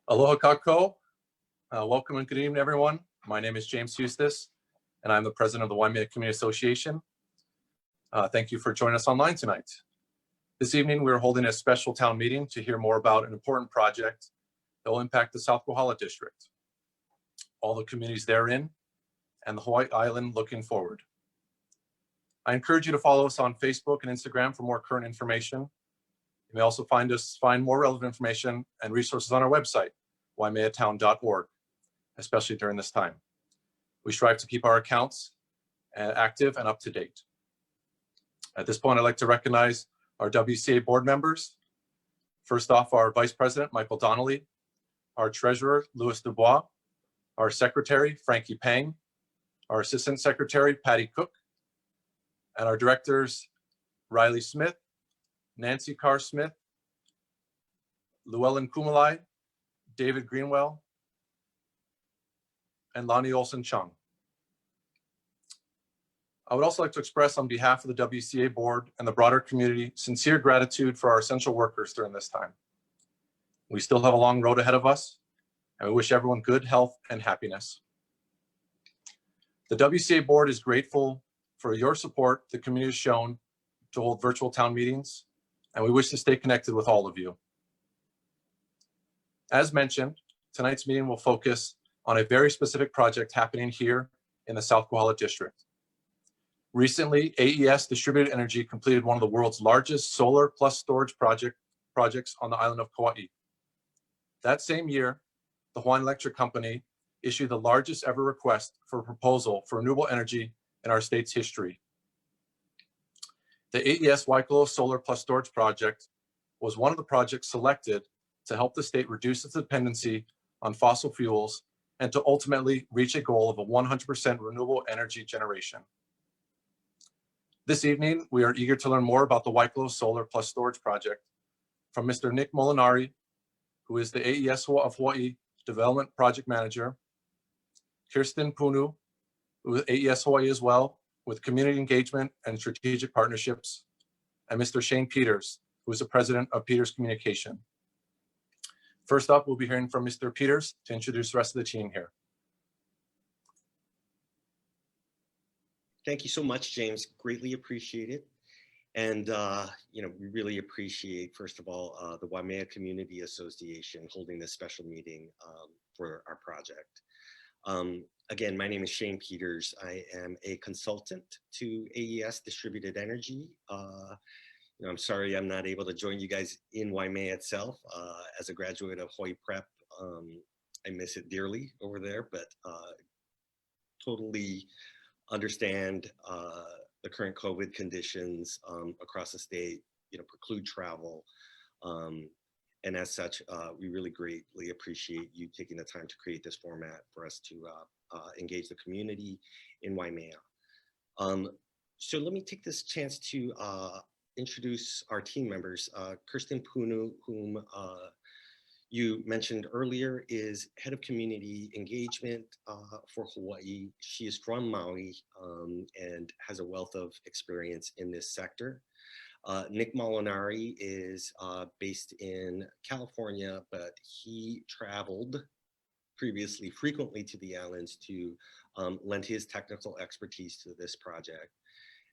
Aloha kako. Welcome and good evening, everyone. My name is James Eustace, and I'm the president of the Waimea Community Association. Thank you for joining us online tonight. This evening, we're holding a special town meeting to hear more about an important project that will impact the South Kohala District, all the communities therein, and the Hawai'i Island looking forward. I encourage you to follow us on Facebook and Instagram for more current information. You may also find more relevant information and resources on our website, waimeatown.org, especially during this time. We strive to keep our accounts active and up to date. At this point, I'd like to recognize our WCA board members. First off, our Vice President, Michael Donnelly, our Treasurer, Louis Dubois, our Secretary, Frankie Pang, our Assistant Secretary, Patty Cook, and our Directors, Riley Smith, Nancy Carr Smith, Llewellyn Kumalai, David Greenwell, and Lonnie Olson Chung. I would also like to express on behalf of the WCA board and the broader community sincere gratitude for our essential workers during this time. We still have a long road ahead of us, and we wish everyone good health and happiness. The WCA board is grateful for your support the community has shown to hold virtual town meetings, and we wish to stay connected with all of you. As mentioned, tonight's meeting will focus on a very specific project happening here in the South Kohala District. Recently, AES Distributed Energy completed one of the world's largest solar plus storage projects on the island of Kauai. That same year, the Hawaiian Electric Company issued the largest ever request for a proposal for renewable energy in our state's history. The AES Waikolo Solar Plus Storage Project was one of the projects selected to help the state reduce its dependency on fossil fuels and to ultimately reach a goal of a 100% renewable energy generation. This evening, we are eager to learn more about the Waikolo Solar Plus Storage Project from Mr. Nick Molinari, who is the AES of Hawaii Development Project Manager, Kirsten Punu, who is AES Hawaii as well, with Community Engagement and Strategic Partnerships, and Mr. Shane Peters, who is the President of Peters Communication. First up, we'll be hearing from Mr. Peters to introduce the rest of the team here. Thank you so much, James. Greatly appreciate it. And, we really appreciate, first of all, the Waimea Community Association holding this special meeting for our project. Again, my name is Shane Peters. I am a consultant to AES Distributed Energy. I'm sorry I'm not able to join you guys in Waimea itself. As a graduate of Hawaii Prep, I miss it dearly over there, but totally understand the current COVID conditions across the state, preclude travel. And as such, we really greatly appreciate you taking the time to create this format for us to engage the community in Waimea. So let me take this chance to introduce our team members. Kirsten Punu, whom you mentioned earlier, is Head of Community Engagement for Hawaii. She is from Maui and has a wealth of experience in this sector. Nick Molinari is based in California, but he traveled previously frequently to the islands to lend his technical expertise to this project.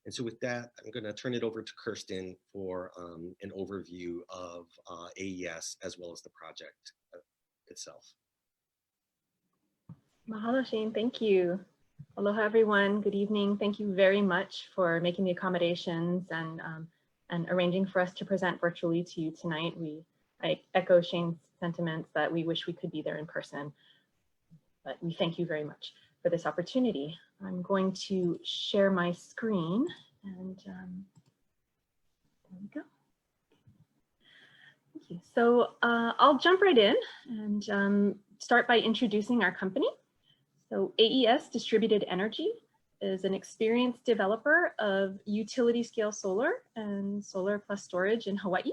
And so with that, I'm going to turn it over to Kirsten for an overview of AES as well as the project itself. Mahalo, Shane. Thank you. Aloha, everyone. Good evening. Thank you very much for making the accommodations and arranging for us to present virtually to you tonight. I echo Shane's sentiments that we wish we could be there in person, but we thank you very much for this opportunity. I'm going to share my screen and there we go. Thank you. So I'll jump right in and start by introducing our company. So AES Distributed Energy is an experienced developer of utility scale solar and solar plus storage in Hawaii.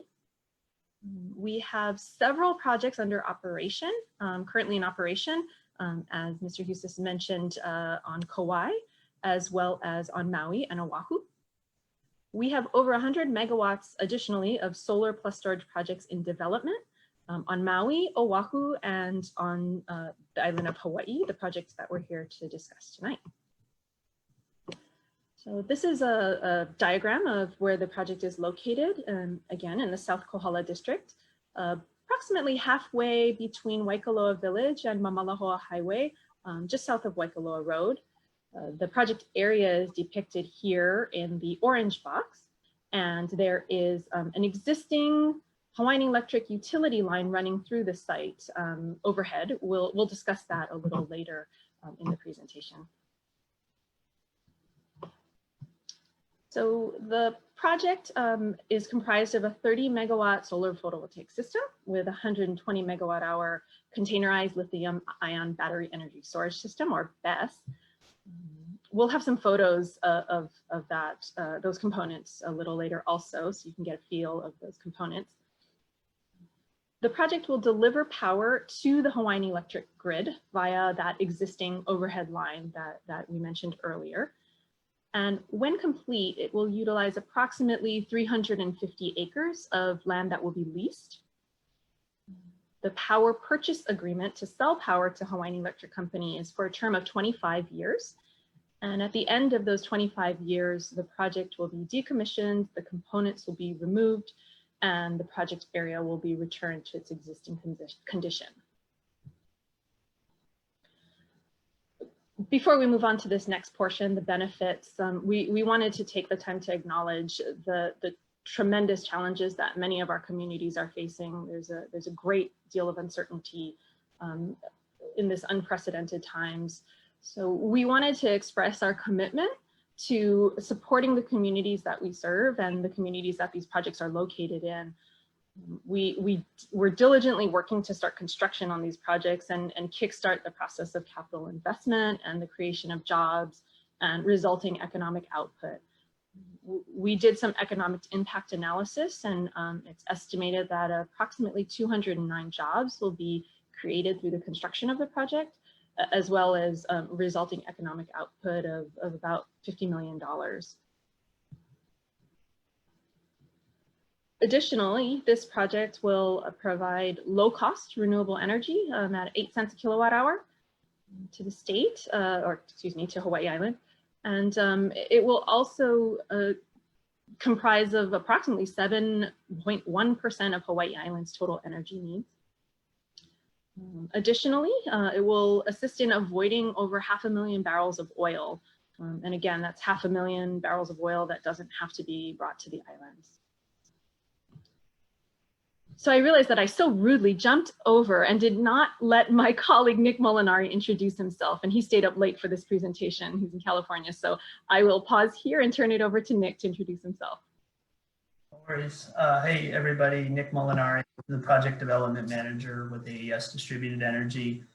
We have several projects under operation, currently in operation, as Mr. Eustace mentioned, on Kauai, as well as on Maui and Oahu. We have over 100 megawatts additionally of solar plus storage projects in development, on Maui, Oahu, and on the island of Hawaii, the projects that we're here to discuss tonight. So this is a diagram of where the project is located, again, in the South Kohala district, approximately halfway between Waikoloa Village and Mamalahoa Highway, just south of Waikoloa Road. The project area is depicted here in the orange box, and there is an existing Hawaiian Electric utility line running through the site overhead. We'll discuss that a little later in the presentation. So the project is comprised of a 30 megawatt solar photovoltaic system with 120 megawatt hour containerized lithium ion battery energy storage system, or BESS. We'll have some photos of that, those components a little later also, so you can get a feel of those components. The project will deliver power to the Hawaiian Electric grid via that existing overhead line that we mentioned earlier. And when complete, it will utilize approximately 350 acres of land that will be leased. The power purchase agreement to sell power to Hawaiian Electric Company is for a term of 25 years. And at the end of those 25 years, the project will be decommissioned, the components will be removed, and the project area will be returned to its existing condition. Before we move on to this next portion, the benefits, we wanted to take the time to acknowledge the tremendous challenges that many of our communities are facing. There's a great deal of uncertainty in this unprecedented times. So we wanted to express our commitment to supporting the communities that we serve and the communities that these projects are located in. We're diligently working to start construction on these projects and kickstart the process of capital investment and the creation of jobs and resulting economic output. We did some economic impact analysis, and it's estimated that approximately 209 jobs will be created through the construction of the project, as well as resulting economic output of about $50 million. Additionally, this project will provide low-cost renewable energy at 8 cents a kilowatt hour to the state, or excuse me, to Hawai'i Island. And it will also comprise of approximately 7.1% of Hawai'i Island's total energy needs. Additionally, it will assist in avoiding over 500,000 barrels of oil. And again, that's 500,000 barrels of oil that doesn't have to be brought to the islands. So I realized that I so rudely jumped over and did not let my colleague Nick Molinari introduce himself, and he stayed up late for this presentation. He's in California, so I will pause here and turn it over to Nick to introduce himself. No worries. Hey everybody, Nick Molinari, the Project Development Manager with AES Distributed Energy.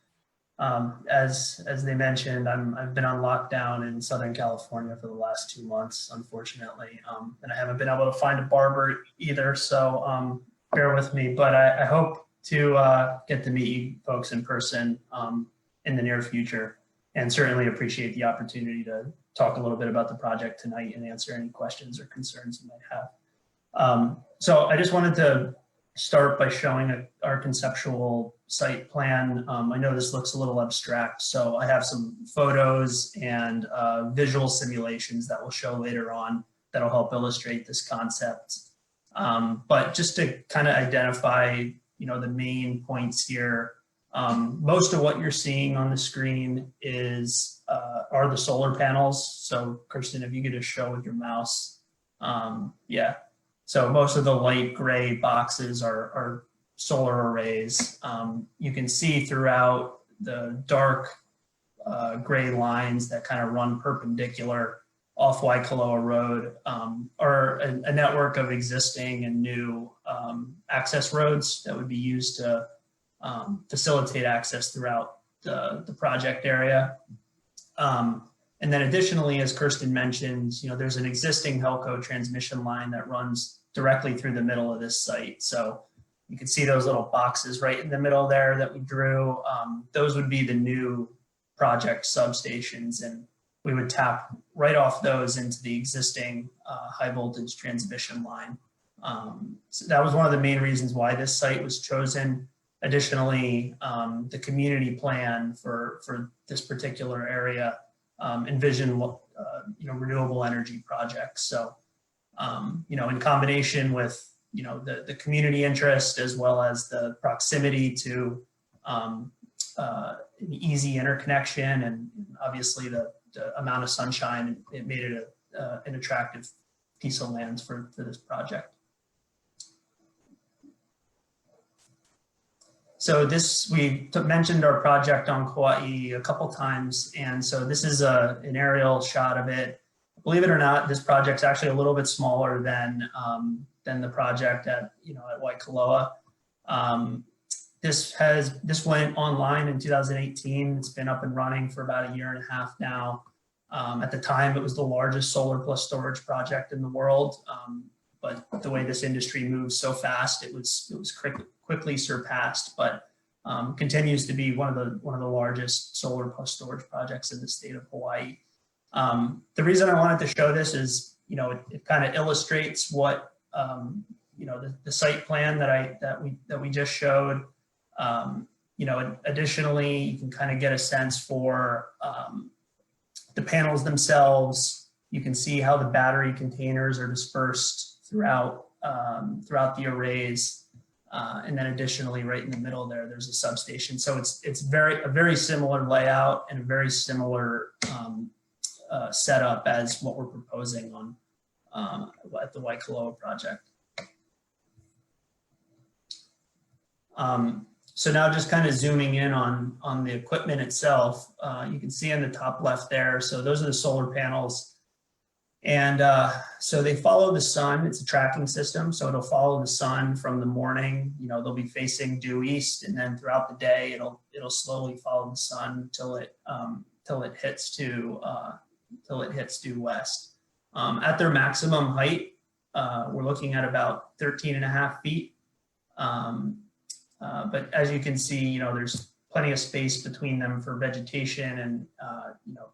As they mentioned, I've been on lockdown in Southern California for the last 2 months, unfortunately, and I haven't been able to find a barber either, so bear with me, but I hope to get to meet you folks in person in the near future, and certainly appreciate the opportunity to talk a little bit about the project tonight and answer any questions or concerns you might have. So I just wanted to start by showing our conceptual site plan. I know this looks a little abstract, so I have some photos and visual simulations that we'll show later on that'll help illustrate this concept. But just to kind of identify, the main points here, most of what you're seeing on the screen are the solar panels. So Kirsten, if you could just show with your mouse. Yeah, so most of the light gray boxes are solar arrays. You can see throughout the dark gray lines that kind of run perpendicular off Waikoloa Road are a network of existing and new access roads that would be used to facilitate access throughout the project area. And then additionally, as Kirsten mentioned, there's an existing HELCO transmission line that runs directly through the middle of this site. So you can see those little boxes right in the middle there that we drew. Those would be the new project substations, and we would tap right off those into the existing high voltage transmission line So that was one of the main reasons why this site was chosen. Additionally, the community plan for this particular area envisioned renewable energy projects. So in combination with the community interest as well as the proximity to an easy interconnection and obviously the amount of sunshine, it made it an attractive piece of land for this project. So we mentioned our project on Kauai a couple times, and so this is an aerial shot of it. Believe it or not, this project's actually a little bit smaller than the project at Waikoloa. This went online in 2018. It's been up and running for about 1.5 years now. At the time, it was the largest solar plus storage project in the world. But the way this industry moves so fast, it was quickly surpassed, but continues to be one of the largest solar plus storage projects in the state of Hawaii. The reason I wanted to show this is, it kind of illustrates what the site plan that we just showed. Additionally, you can kind of get a sense for the panels themselves. You can see how the battery containers are dispersed throughout the arrays, and then additionally, right in the middle there's a substation. So it's a very similar layout and a very similar setup as what we're proposing on at the Waikoloa project. So now just kind of zooming in on the equipment itself, you can see in the top left there. So those are the solar panels. And so they follow the sun. It's a tracking system. So it'll follow the sun from the morning. They'll be facing due east, and then throughout the day, it'll slowly follow the sun till it hits due west. At their maximum height, we're looking at about 13.5 feet. But as you can see, there's plenty of space between them for vegetation and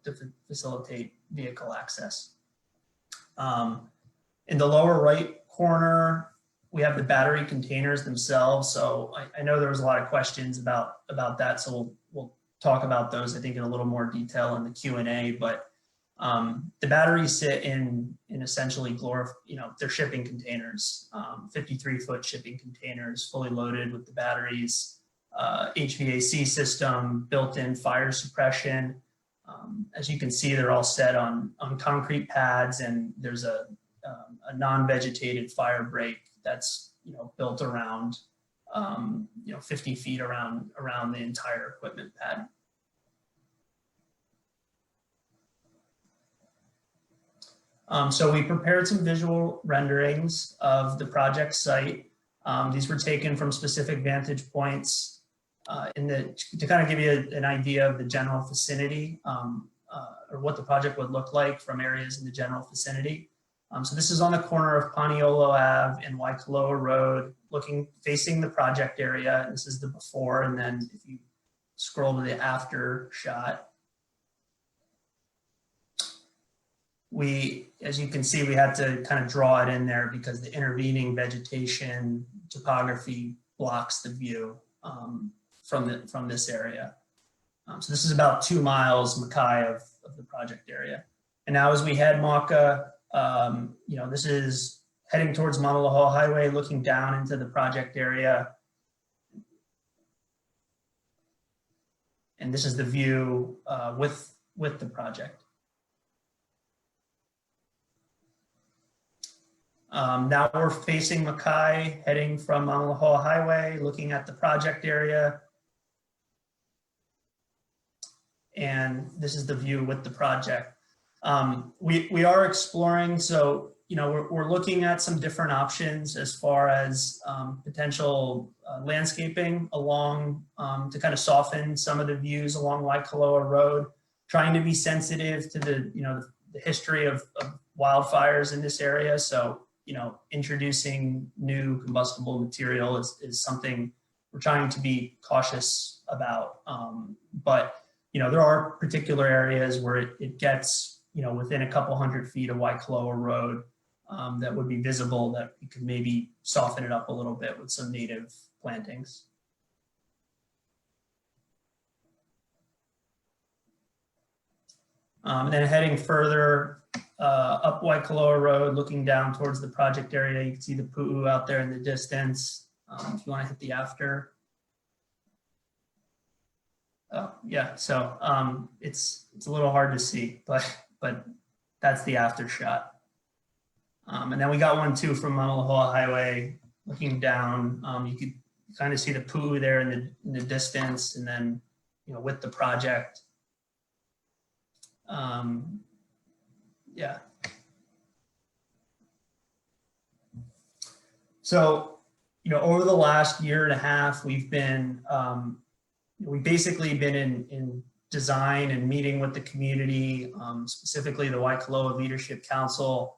to facilitate vehicle access. In the lower right corner, we have the battery containers themselves. So I know there was a lot of questions about that. So we'll talk about those, I think, in a little more detail in the Q&A. But the batteries sit in essentially they're shipping containers, 53-foot shipping containers, fully loaded with the batteries, HVAC system, built-in fire suppression. As you can see, they're all set on concrete pads, and there's a non-vegetated fire break that's built around 50 feet around the entire equipment pad. So we prepared some visual renderings of the project site. These were taken from specific vantage points to kind of give you an idea of the general vicinity, or what the project would look like from areas in the general vicinity. So this is on the corner of Paniolo Ave and Waikoloa Road, facing the project area. This is the before, and then if you scroll to the after shot, as you can see, we had to kind of draw it in there because the intervening vegetation topography blocks the view from this area. So this is about 2 miles Makai of the project area. And now as we head Maka, this is heading towards Mauna Loa Highway, looking down into the project area. And this is the view with the project. Now we're facing Makai, heading from Mauna Loa Highway, looking at the project area. And this is the view with the project. We are exploring, so we're looking at some different options as far as potential landscaping along to kind of soften some of the views along Waikoloa Road, trying to be sensitive to the history of wildfires in this area. So introducing new combustible material is something we're trying to be cautious about. But there are particular areas where it gets within a couple hundred feet of Waikoloa Road, that would be visible that we could maybe soften it up a little bit with some native plantings. And then heading further up Waikoloa Road, looking down towards the project area, you can see the pu'u out there in the distance. If you want to hit the after. Oh, yeah, so it's a little hard to see, but that's the after shot. And then we got one too from Mauna Highway, looking down. You could kind of see the pu'u there in the distance, and then with the project. Yeah. So, over the last year and a half, we've been, we've basically been in design and meeting with the community, specifically the Waikoloa Leadership Council,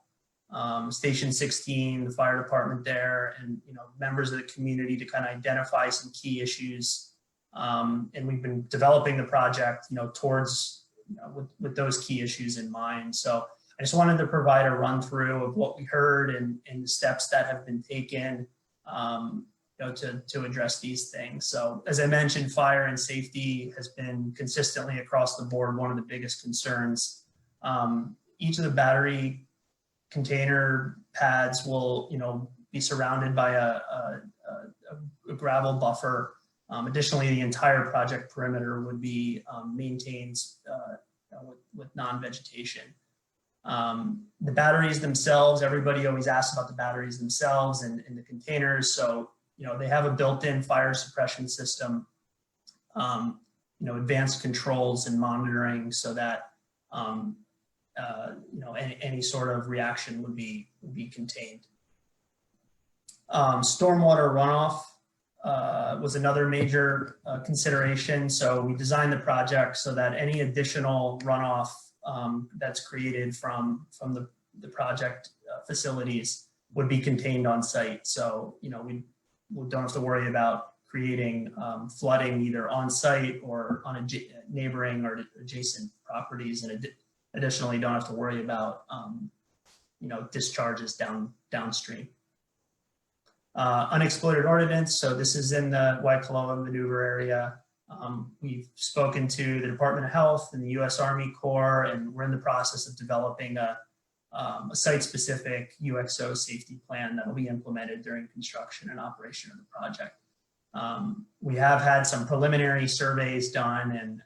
Station 16, the fire department there, and members of the community to kind of identify some key issues. And we've been developing the project, towards with those key issues in mind. So I just wanted to provide a run through of what we heard and the steps that have been taken to address these things. So as I mentioned, fire and safety has been consistently across the board one of the biggest concerns. Each of the battery container pads will be surrounded by a gravel buffer. Additionally, the entire project perimeter would be maintained with non-vegetation. The batteries themselves, everybody always asks about the batteries themselves and the containers. So, they have a built-in fire suppression system, advanced controls and monitoring so that, any sort of reaction would be contained. Stormwater runoff was another major consideration. So we designed the project so that any additional runoff that's created from the project facilities would be contained on site. So, we don't have to worry about creating flooding either on site or on neighboring or adjacent properties. And additionally, don't have to worry about, discharges downstream. Unexploded ordnance. So this is in the Waikoloa maneuver area. We've spoken to the Department of Health and the U.S. Army Corps, and we're in the process of developing a site-specific UXO safety plan that will be implemented during construction and operation of the project. We have had some preliminary surveys done, and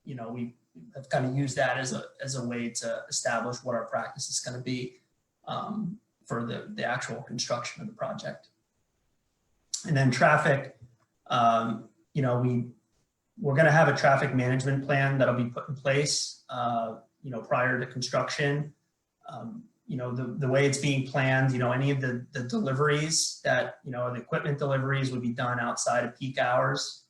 we have kind of used that as a way to establish what our practice is going to be for the actual construction of the project. And then traffic, we're going to have a traffic management plan that'll be put in place, prior to construction. The way it's being planned, any of the deliveries that, the equipment deliveries would be done outside of peak hours.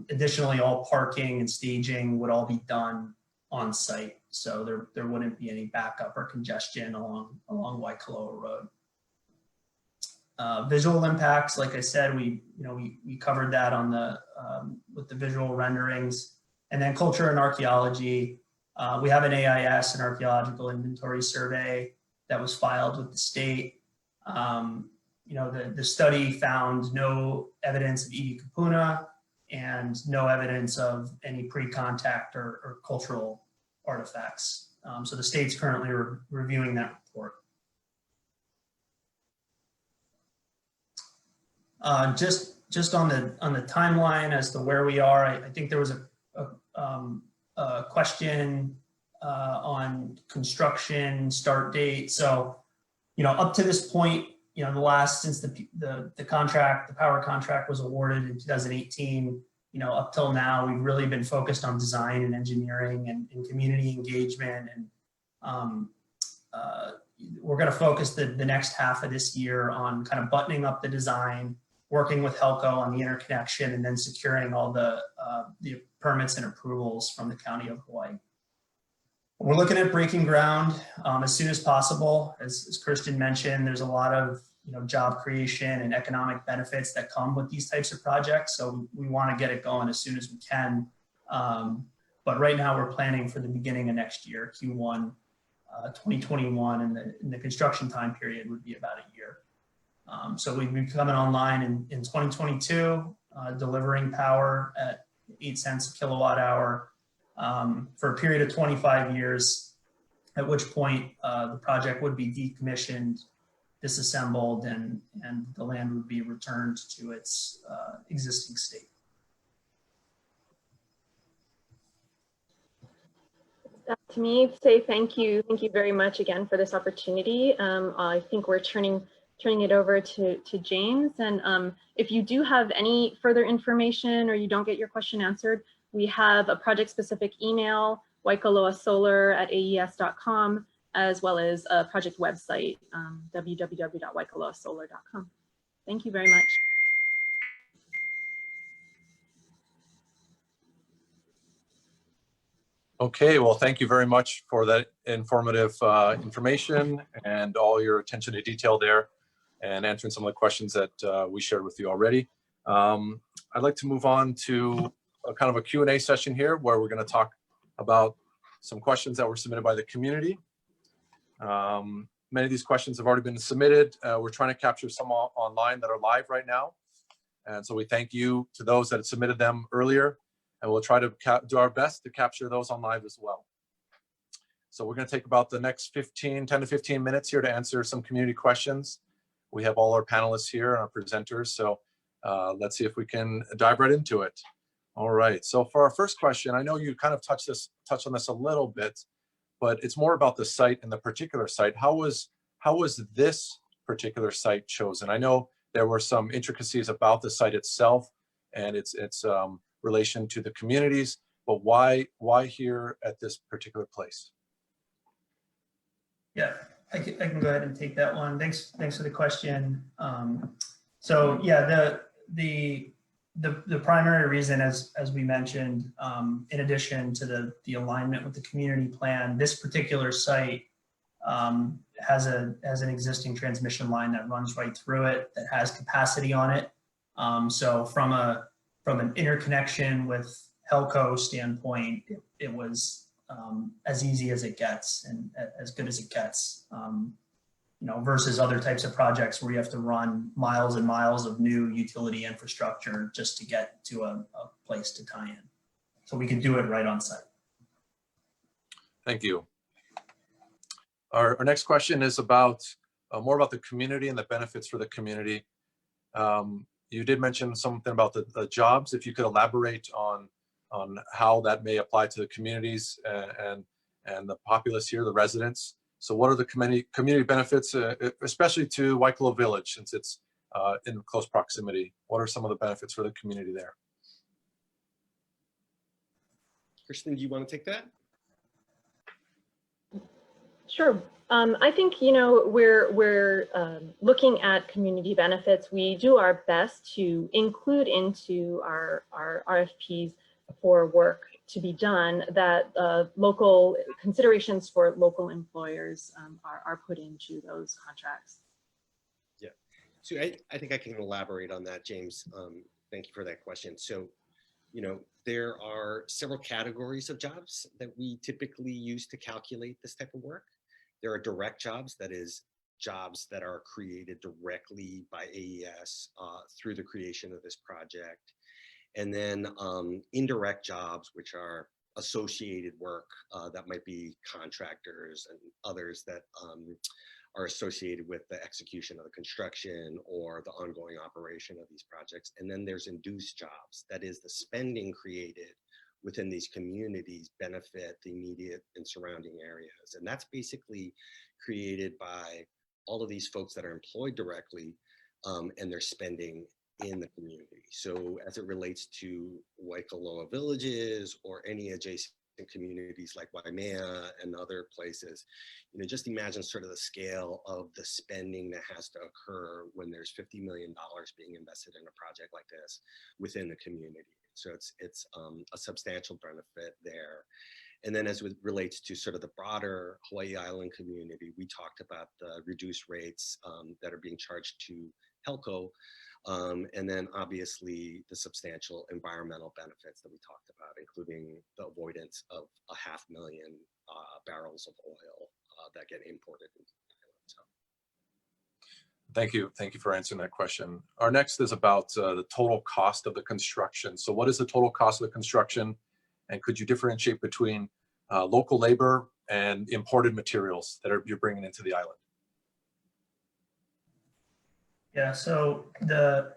Additionally, all parking and staging would all be done on site. So there wouldn't be any backup or congestion along Waikoloa Road. Visual impacts, like I said, we covered that on the with the visual renderings. And then culture and archaeology. We have an AES, an archaeological inventory survey that was filed with the state. The study found no evidence of Iwi Kupuna and no evidence of any pre-contact or cultural artifacts. So the state's currently reviewing that report. Just on the timeline as to where we are, I think there was a question on construction start date. So, up to this point, since the power contract was awarded in 2018, up till now, we've really been focused on design and engineering and community engagement. And we're going to focus the next half of this year on kind of buttoning up the design, working with HELCO on the interconnection, and then securing all the permits and approvals from the County of Hawaii. We're looking at breaking ground as soon as possible. As Kirsten mentioned, there's a lot of job creation and economic benefits that come with these types of projects. So we want to get it going as soon as we can. But right now we're planning for the beginning of next year, Q1 2021, and the construction time period would be about a year. So we'd be coming online in 2022, delivering power at 8 cents a kilowatt hour for a period of 25 years, at which point the project would be decommissioned, disassembled, and the land would be returned to its existing state. To me, say thank you very much again for this opportunity. I think we're turning it over to James, and if you do have any further information or you don't get your question answered, we have a project-specific email, waikoloasolar@aes.com, as well as a project website, www.waikoloasolar.com. Thank you very much. Okay, well, thank you very much for that informative information and all your attention to detail there and answering some of the questions that we shared with you already. I'd like to move on to a kind of a Q&A session here where we're going to talk about some questions that were submitted by the community. Many of these questions have already been submitted. We're trying to capture some online that are live right now. And so we thank you to those that submitted them earlier, and we'll try to do our best to capture those on live as well. So we're going to take about the next 10 to 15 minutes here to answer some community questions. We have all our panelists here and our presenters, so let's see if we can dive right into it. All right, so for our first question, I know you kind of touched on this a little bit, but it's more about the site and the particular site. How was this particular site chosen? I know there were some intricacies about the site itself and its relation to the communities, but why here at this particular place? Yeah, I can go ahead and take that one. Thanks for the question. So yeah, the primary reason, as we mentioned, in addition to the alignment with the community plan, this particular site has an existing transmission line that runs right through it that has capacity on it. So from an interconnection with HELCO standpoint, it was as easy as it gets and as good as it gets. Versus other types of projects where you have to run miles and miles of new utility infrastructure just to get to a place to tie in. So we could do it right on site. Thank you. Our next question is about more about the community and the benefits for the community. You did mention something about the jobs. If you could elaborate on how that may apply to the communities and the populace here, the residents. So what are the community benefits, especially to Waikolo Village, since it's in close proximity? What are some of the benefits for the community there? Kristen, do you want to take that? Sure. I think, we're looking at community benefits. We do our best to include into our RFPs for work to be done that local considerations for local employers are put into those contracts. Yeah, so I think I can elaborate on that, James. Thank you for that question. So, there are several categories of jobs that we typically use to calculate this type of work. There are direct jobs, that is, jobs that are created directly by AES through the creation of this project. And then indirect jobs, which are associated work that might be contractors and others that are associated with the execution of the construction or the ongoing operation of these projects. And then there's induced jobs, that is, the spending created within these communities benefit the immediate and surrounding areas. And that's basically created by all of these folks that are employed directly and their spending in the community. So as it relates to Waikoloa villages or any adjacent communities like Waimea and other places, just imagine sort of the scale of the spending that has to occur when there's $50 million being invested in a project like this within the community. So it's a substantial benefit there. And then as it relates to sort of the broader Hawai'i Island community, we talked about the reduced rates that are being charged to HELCO And then obviously the substantial environmental benefits that we talked about, including the avoidance of 500,000 barrels of oil that get imported into the island. So. Thank you. Thank you for answering that question. Our next is about the total cost of the construction. So what is the total cost of the construction? And could you differentiate between local labor and imported materials that you're bringing into the island? Yeah, so the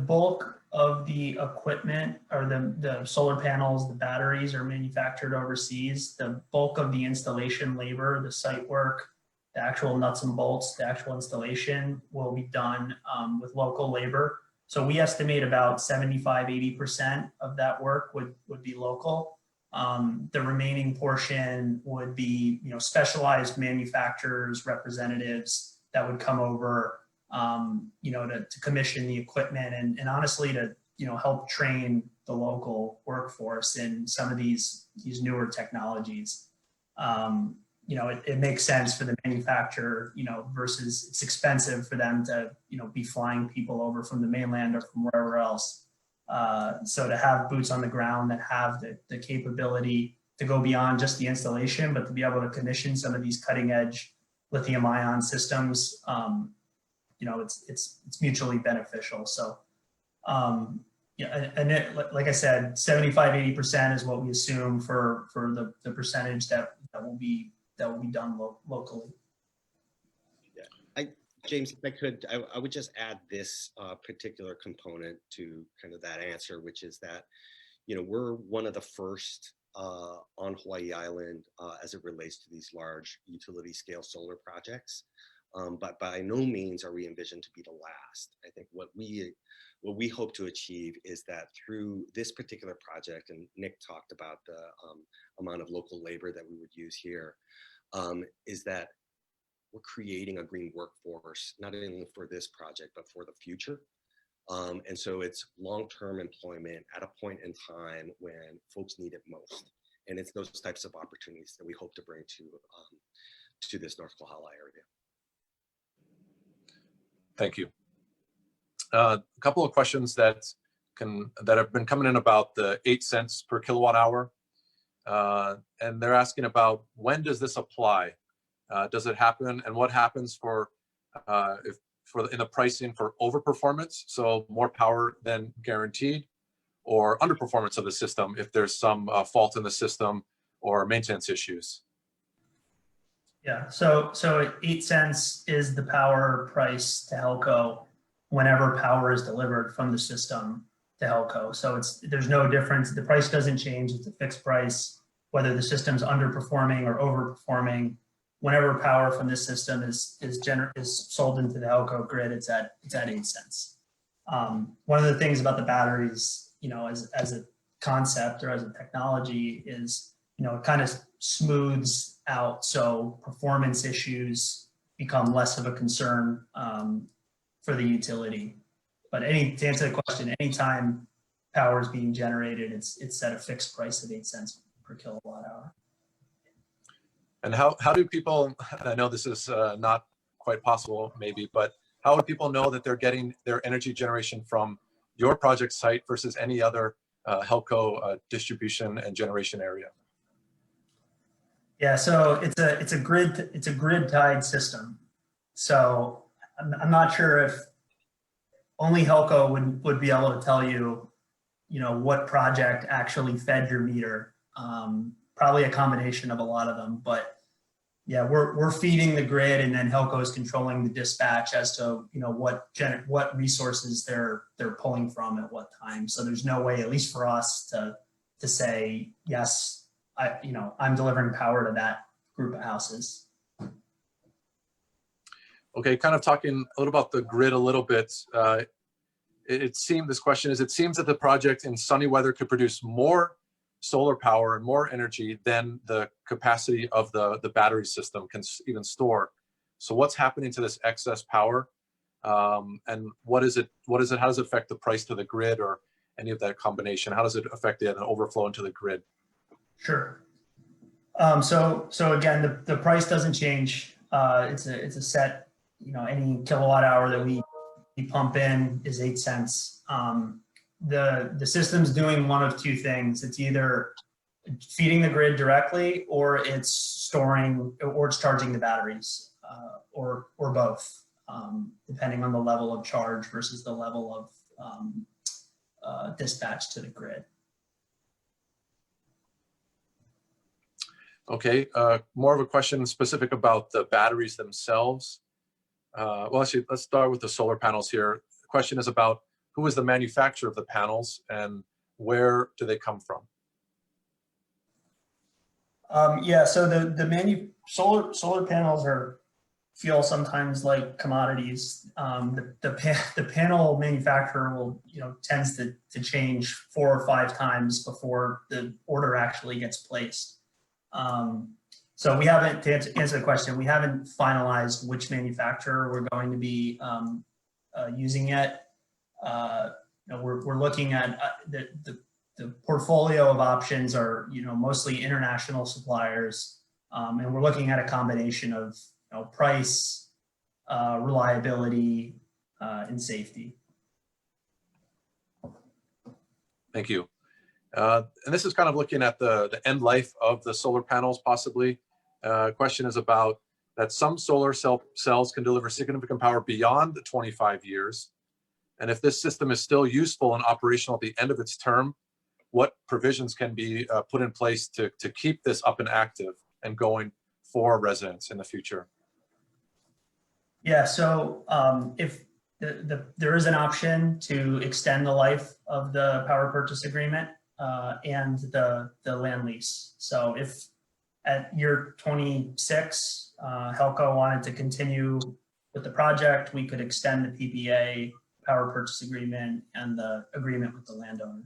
bulk of the equipment or the solar panels, the batteries are manufactured overseas. The bulk of the installation labor, the site work, the actual nuts and bolts, the actual installation will be done with local labor. So we estimate about 75–80% of that work would be local. The remaining portion would be, specialized manufacturers, representatives that would come over, to commission the equipment and honestly to, help train the local workforce in some of these newer technologies. It makes sense for the manufacturer, versus it's expensive for them to, be flying people over from the mainland or from wherever else. So to have boots on the ground that have the capability to go beyond just the installation, but to be able to commission some of these cutting edge lithium ion systems, it's mutually beneficial. So, like I said, 75–80% is what we assume for the percentage that will be done locally. Yeah, James, if I could, I would just add this particular component to kind of that answer, which is that, we're one of the first on Hawai'i Island as it relates to these large utility scale solar projects. But by no means are we envisioned to be the last. I think what we hope to achieve is that through this particular project, and Nick talked about the amount of local labor that we would use here, is that we're creating a green workforce, not only for this project, but for the future. And so it's long-term employment at a point in time when folks need it most. And it's those types of opportunities that we hope to bring to this North Kohala area. Thank you. A couple of questions that have been coming in about the 8 cents per kilowatt hour. And they're asking about, when does this apply? Does it happen, and what happens in the pricing for overperformance, so more power than guaranteed, or underperformance of the system if there's some fault in the system or maintenance issues? Yeah, so 8 cents is the power price to HELCO whenever power is delivered from the system to HELCO. So there's no difference. The price doesn't change. It's a fixed price, whether the system's underperforming or overperforming. Whenever power from this system is sold into the HELCO grid, it's at 8 cents. One of the things about the batteries, as a concept or as a technology is, it kind of smooths out, so performance issues become less of a concern for the utility. But to answer the question, anytime power is being generated, it's at a fixed price of 8 cents per kilowatt hour. And how do people, I know this is not quite possible maybe, but how would people know that they're getting their energy generation from your project site versus any other HELCO distribution and generation area? Yeah, so it's a grid tied system. So I'm not sure if only HELCO would be able to tell you, what project actually fed your meter. Probably a combination of a lot of them, but yeah, we're feeding the grid, and then HELCO is controlling the dispatch as to what resources they're pulling from at what time. So there's no way, at least for us, to say yes, I'm delivering power to that group of houses. Okay, kind of talking a little about the grid a little bit. It seems that the project in sunny weather could produce more solar power and more energy than the capacity of the battery system can even store. So what's happening to this excess power? And what is it? How does it affect the price to the grid, or any of that combination? How does it affect the overflow into the grid? Sure. So again, the price doesn't change. It's a set, any kilowatt hour that we we pump in is 8 cents. The system's doing one of two things. It's either feeding the grid directly, or it's storing, or it's charging the batteries, or both, depending on the level of charge versus the level of dispatch to the grid. Okay, more of a question specific about the batteries themselves. Well, actually, let's start with the solar panels here. The question is about who is the manufacturer of the panels and where do they come from? Yeah, so the solar panels feel sometimes like commodities. The panel manufacturer will, tends to change 4 or 5 times before the order actually gets placed. So we haven't, to answer the question, we haven't finalized which manufacturer we're going to be using yet. We're looking at the portfolio of options are, mostly international suppliers, and we're looking at a combination of price, reliability, and safety. Thank you. And this is kind of looking at the end life of the solar panels, possibly. Question is about that some solar cells can deliver significant power beyond the 25 years. And if this system is still useful and operational at the end of its term, what provisions can be put in place to keep this up and active and going for residents in the future? Yeah, so if there is an option to extend the life of the power purchase agreement and the land lease. So if at year 26, HELCO wanted to continue with the project, we could extend the PPA, power purchase agreement, and the agreement with the landowner.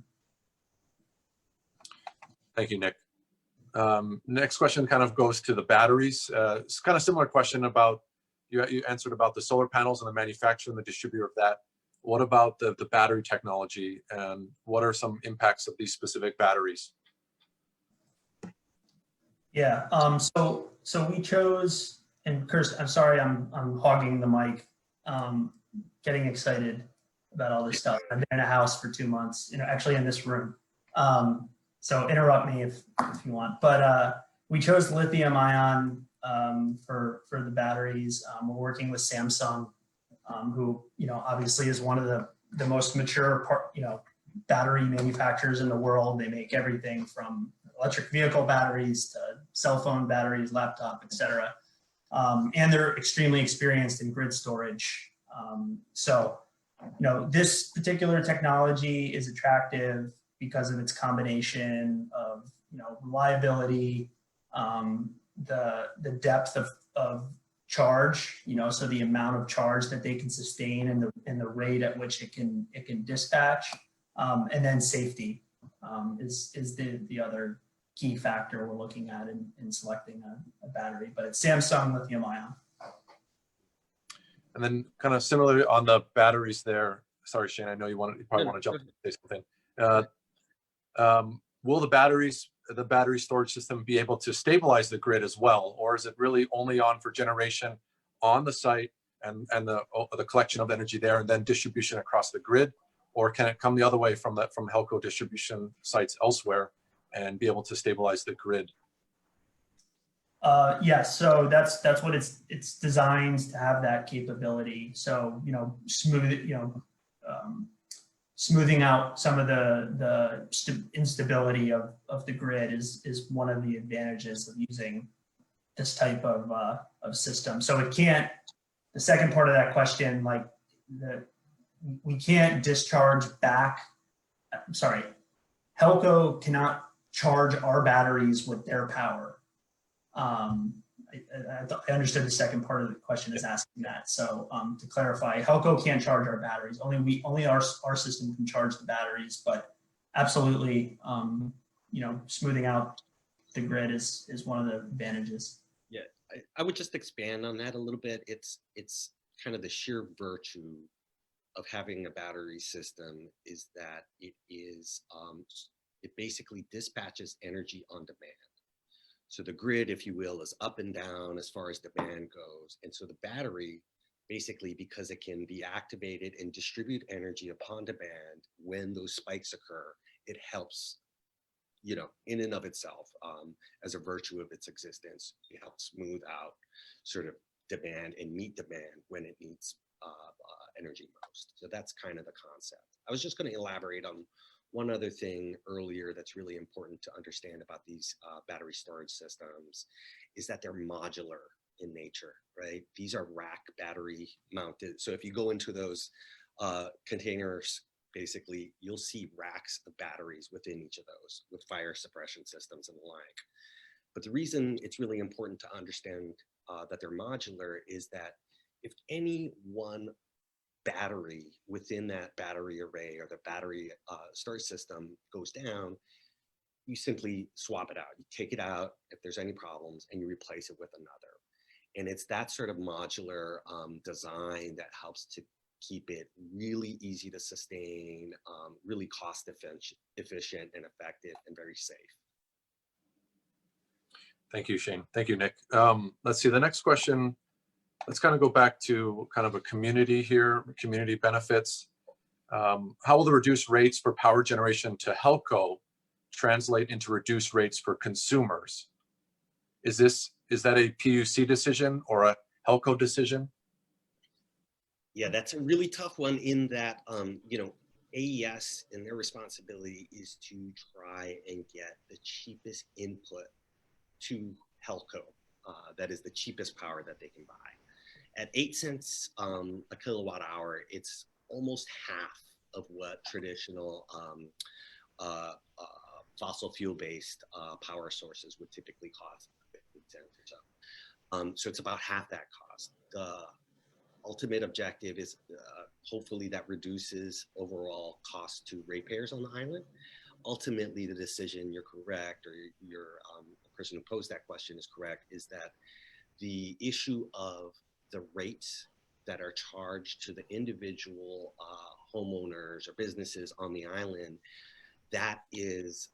Thank you, Nick. Next question kind of goes to the batteries. It's kind of similar question about, you answered about the solar panels and the manufacturer and the distributor of that. What about the battery technology, and what are some impacts of these specific batteries? Yeah, so we chose, and Kirsten, I'm sorry, I'm hogging the mic, getting excited about all this stuff. I've been in a house for 2 months, actually in this room. So interrupt me if you want, but we chose lithium ion for the batteries. We're working with Samsung, who, obviously is one of the most mature battery manufacturers in the world. They make everything from electric vehicle batteries to cell phone batteries, laptop, etc. And they're extremely experienced in grid storage. So, this particular technology is attractive because of its combination of, reliability, the depth of charge, so the amount of charge that they can sustain and the rate at which it can dispatch, and then safety is the other key factor we're looking at in selecting a battery. But it's Samsung lithium ion. And then kind of similarly on the batteries there, sorry, Shane, I know you probably want to jump in and say something. Will the battery storage system be able to stabilize the grid as well? Or is it really only on for generation on the site and the collection of energy there and then distribution across the grid? Or can it come the other way from HELCO distribution sites elsewhere and be able to stabilize the grid? Yes, so that's what it's designed to have that capability. So, smoothing out some of the instability of the grid is one of the advantages of using this type of system. So it can't, the second part of that question, we can't discharge back, sorry, HELCO cannot charge our batteries with their power. I understood the second part of the question is asking that. So to clarify, HELCO can't charge our batteries. Only our system can charge the batteries. But absolutely, smoothing out the grid is one of the advantages. Yeah, I would just expand on that a little bit. It's kind of the sheer virtue of having a battery system is that it basically dispatches energy on demand. So the grid, if you will, is up and down as far as demand goes. And so the battery basically because it can be activated and distribute energy upon demand when those spikes occur. It helps, you know, in and of itself, as a virtue of its existence. It helps smooth out sort of demand and meet demand when it needs energy most. So that's kind of the concept. I was just going to elaborate on one other thing earlier that's really important to understand about these battery storage systems is that they're modular in nature, right? These are rack battery mounted. So if you go into those containers, basically you'll see racks of batteries within each of those with fire suppression systems and the like. But the reason it's really important to understand that they're modular is that if any one battery within that battery array or the battery storage system goes down, you simply swap it out. You take it out if there's any problems and you replace it with another. And it's that sort of modular design that helps to keep it really easy to sustain, really cost efficient and effective and very safe. Thank you, Shane. Thank you, Nick. Let's see, the next question, let's kind of go back to kind of a community here, community benefits. How will the reduced rates for power generation to HELCO translate into reduced rates for consumers? Is that a PUC decision or a HELCO decision? Yeah, that's a really tough one in that, you know, AES and their responsibility is to try and get the cheapest input to HELCO. That is the cheapest power that they can buy. At 8 cents a kilowatt hour, it's almost half of what traditional fossil fuel-based power sources would typically cost, 15 cents or so. So it's about half that cost. The ultimate objective is hopefully that reduces overall cost to ratepayers on the island. Ultimately, the decision, you're correct, or the person who posed that question is correct, is that the issue of the rates that are charged to the individual homeowners or businesses on the island, that is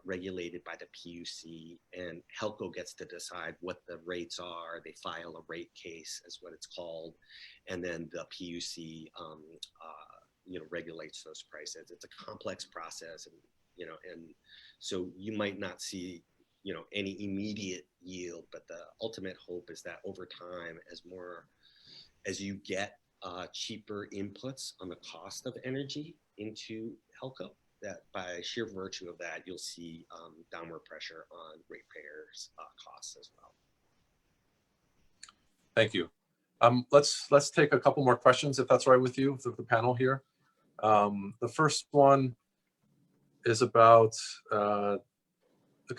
regulated by the PUC, and HELCO gets to decide what the rates are. They file a rate case, is what it's called, and then the PUC, you know, regulates those prices. It's a complex process, and you know, and so you might not see, you know, any immediate yield, but the ultimate hope is that over time, as you get cheaper inputs on the cost of energy into HELCO, that by sheer virtue of that, you'll see downward pressure on ratepayers' costs as well. Thank you. Let's take a couple more questions, if that's all right with you, the panel here. The first one is about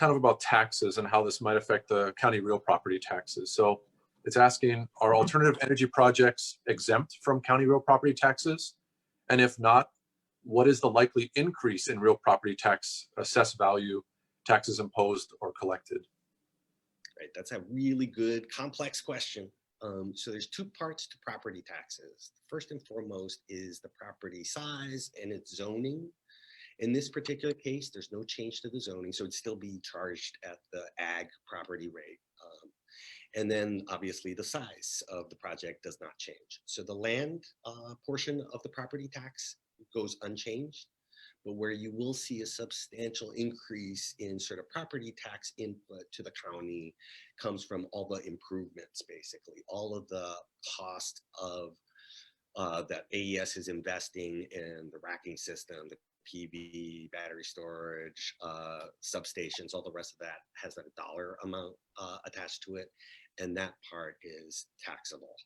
about taxes and how this might affect the county real property taxes. So it's asking, are alternative energy projects exempt from county real property taxes? And if not, what is the likely increase in real property tax assessed value, taxes imposed or collected? Right, that's a really good, complex question. So there's two parts to property taxes. First and foremost is the property size and its zoning. In this particular case, there's no change to the zoning, so it'd still be charged at the ag property rate. And then obviously the size of the project does not change. So the land portion of the property tax goes unchanged, but where you will see a substantial increase in sort of property tax input to the county comes from all the improvements, basically, all of the cost of that AES is investing in the racking system, the PV, battery storage, substations, all the rest of that has a dollar amount attached to it. And that part is taxable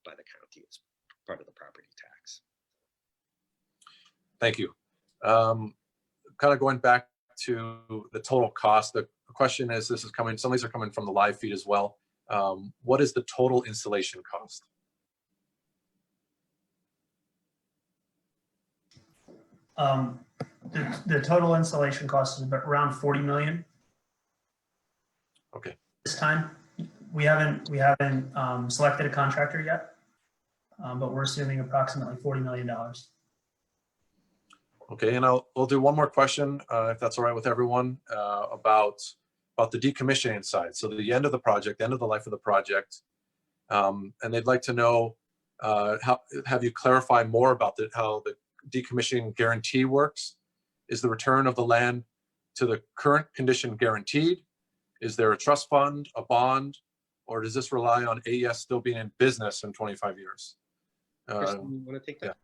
by the county as part of the property tax. Thank you. Kind of going back to the total cost, the question is, this is coming, some of these are coming from the live feed as well. What is the total installation cost? The total installation cost is around 40 million. Okay. This time, we haven't selected a contractor yet, but we're assuming approximately $40 million. Okay, and we'll do one more question, if that's all right with everyone, about the decommissioning side. So the end of the project, end of the life of the project, and they'd like to know have you clarify more about how the decommissioning guarantee works? Is the return of the land to the current condition guaranteed? Is there a trust fund, a bond, or does this rely on AES still being in business in 25 years? Kristen, you want to take that?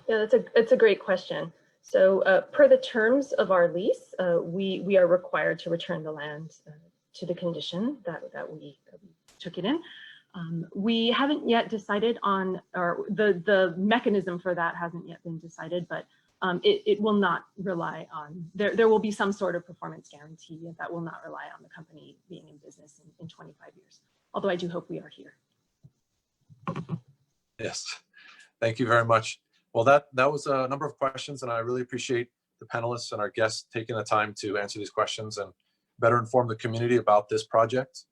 Yeah, it's a great question. So per the terms of our lease, we are required to return the land to the condition that we took it in. We haven't yet decided on, or the mechanism for that hasn't yet been decided, but it will not rely on, there will be some sort of performance guarantee that will not rely on the company being in business in 25 years. Although I do hope we are here. Yes, thank you very much. Well, that was a number of questions, and I really appreciate the panelists and our guests taking the time to answer these questions and better inform the community about this project.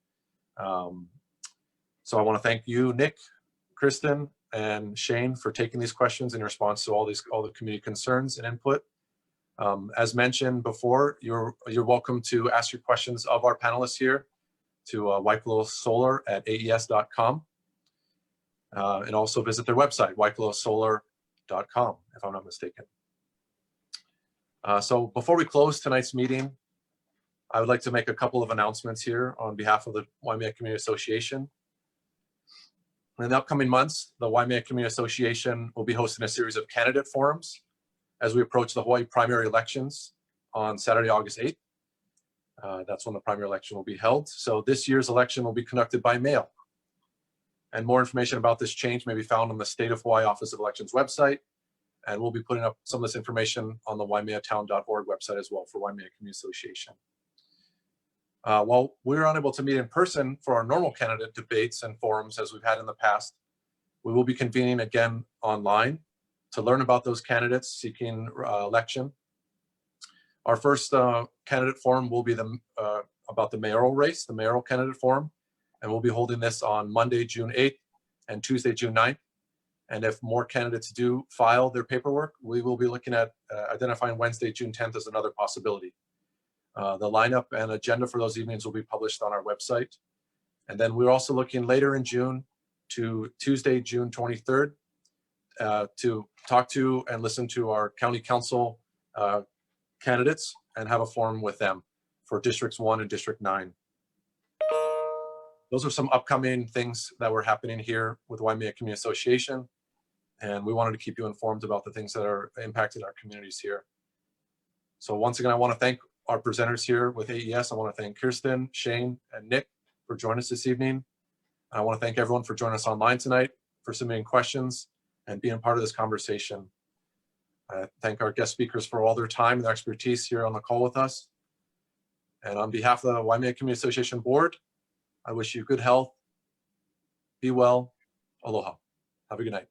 So I want to thank you, Nick, Kristen, and Shane for taking these questions in response to all the community concerns and input. As mentioned before, you're welcome to ask your questions of our panelists here to waikolosolar@aes.com, and also visit their website, waikolosolar.com, if I'm not mistaken. So before we close tonight's meeting, I would like to make a couple of announcements here on behalf of the Waimea Community Association. In the upcoming months, the Waimea Community Association will be hosting a series of candidate forums as we approach the Hawaii primary elections on Saturday, August 8th. That's when the primary election will be held. So this year's election will be conducted by mail. And more information about this change may be found on the State of Hawaii Office of Elections website. And we'll be putting up some of this information on the waimeatown.org website as well for Waimea Community Association. While we're unable to meet in person for our normal candidate debates and forums as we've had in the past, we will be convening again online to learn about those candidates seeking election. Our first candidate forum will be about the mayoral race, the mayoral candidate forum, and we'll be holding this on Monday, June 8th and Tuesday, June 9th. And if more candidates do file their paperwork, we will be looking at identifying Wednesday, June 10th as another possibility. The lineup and agenda for those evenings will be published on our website. And then we're also looking later in June to Tuesday, June 23rd, to talk to and listen to our county council candidates and have a forum with them for Districts 1 and District 9. Those are some upcoming things that were happening here with Waimea Community Association. And we wanted to keep you informed about the things that are impacting our communities here. So once again, I want to thank our presenters here with AES. I want to thank Kirsten, Shane, and Nick for joining us this evening. I want to thank everyone for joining us online tonight, for submitting questions and being part of this conversation. I thank our guest speakers for all their time and their expertise here on the call with us. And on behalf of the Waimea Community Association Board, I wish you good health, be well, aloha. Have a good night.